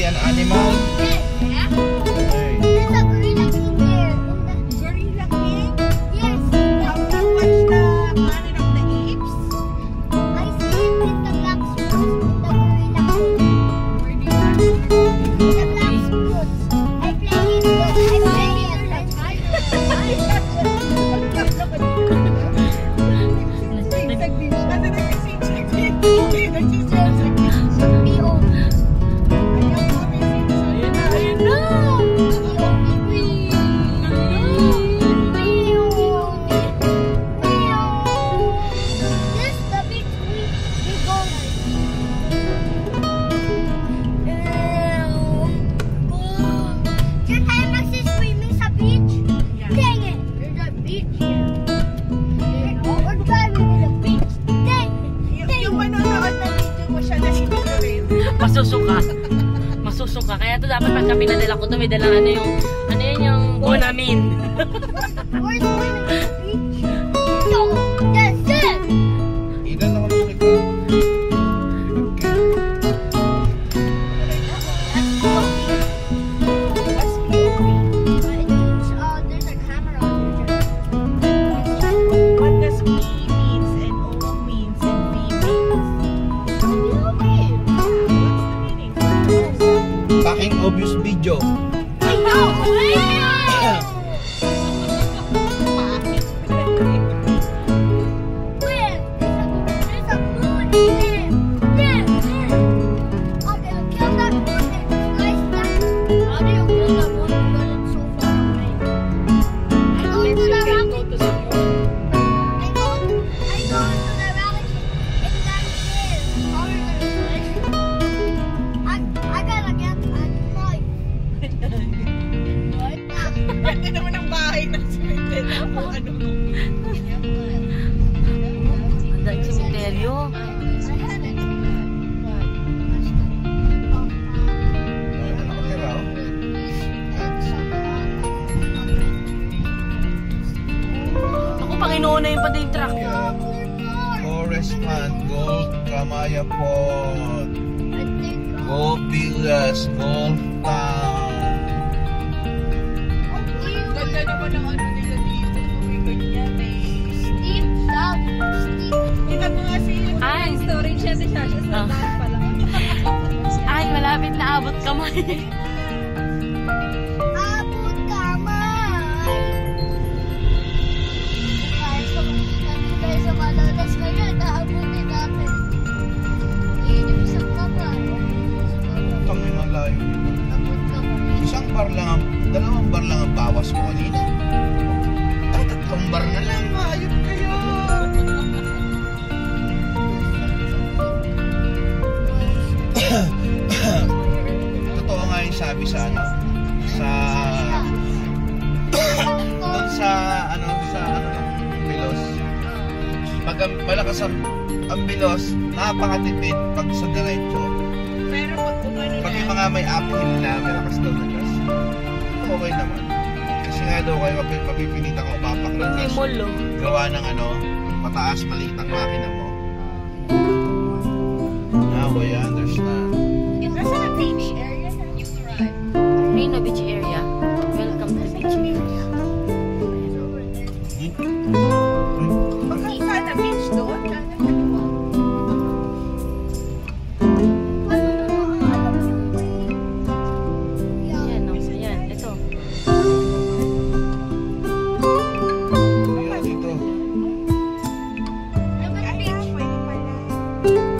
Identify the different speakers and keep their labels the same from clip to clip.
Speaker 1: an animal?
Speaker 2: Yeah.
Speaker 1: Okay.
Speaker 2: There's a gorilla king there.
Speaker 3: Gorilla King?
Speaker 2: Yes.
Speaker 3: Have you watched the Planet of the Apes?
Speaker 2: I see it in the black spots in the gorilla king.
Speaker 3: Where do you have it?
Speaker 2: In the black spots. I play it. I play it.
Speaker 4: Masusuka. Kaya ito dapat pagka pinadala ko ito, may dala ano yan yung Bonamine.
Speaker 2: Where's the beach? No, that's it.
Speaker 1: Ilan ako ng likod?
Speaker 2: There's a camera on there.
Speaker 3: What does P means and O means and V means? What's the meaning?
Speaker 1: Fucking obvious video.
Speaker 3: Ganda naman ang bahay ng cemetery. Ano?
Speaker 4: Ang daing sementeryo.
Speaker 1: Nakatira, oh.
Speaker 4: Ako, Panginoon na yung pati yung truck.
Speaker 1: Forest Pond, Gold Kamaya Pond, Gold Villas, Gold Town.
Speaker 3: Ganda naman ang ano nila dito. May ganyan eh. Tingnan mo nga
Speaker 4: Ay.
Speaker 3: storage siya sa daan pa lang.
Speaker 4: Ay, malapit na abot kamay.
Speaker 2: Abot kamay. Guys, sa malalas kayo, naabutin natin. Isang kamay.
Speaker 1: Tangin ang layo.
Speaker 2: Abot kamay.
Speaker 1: Isang bar lang ang, dalawang bar lang ang bawas ko kanina. Ay, tatlong bar na lang. Ayun kayo. Totoo nga yung sabi sa ano, doon sa ano ng bilos. Pag malakas ang bilos, napakatipid pag sa diretso.
Speaker 3: Pero pag kumano
Speaker 1: Pag
Speaker 3: na,
Speaker 1: yung mga may uphill na malakas daw na gas, okay naman. Kasi nga daw kayo mapipilitan ka umapak ng
Speaker 4: May
Speaker 1: gas.
Speaker 4: mall, oh.
Speaker 1: Gawa ng ano, pataas maliit ang makina mo. Now I understand.
Speaker 3: nasa na beach area na you arrive.
Speaker 4: Reno Beach area. Welcome to beach area.
Speaker 3: Baka sana beach doon.
Speaker 4: Yan, oh. Yan, ito.
Speaker 1: Ayan, dito.
Speaker 3: Pwede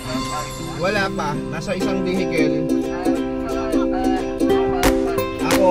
Speaker 3: pala.
Speaker 1: Wala pa, nasa isang vehicle. Ako.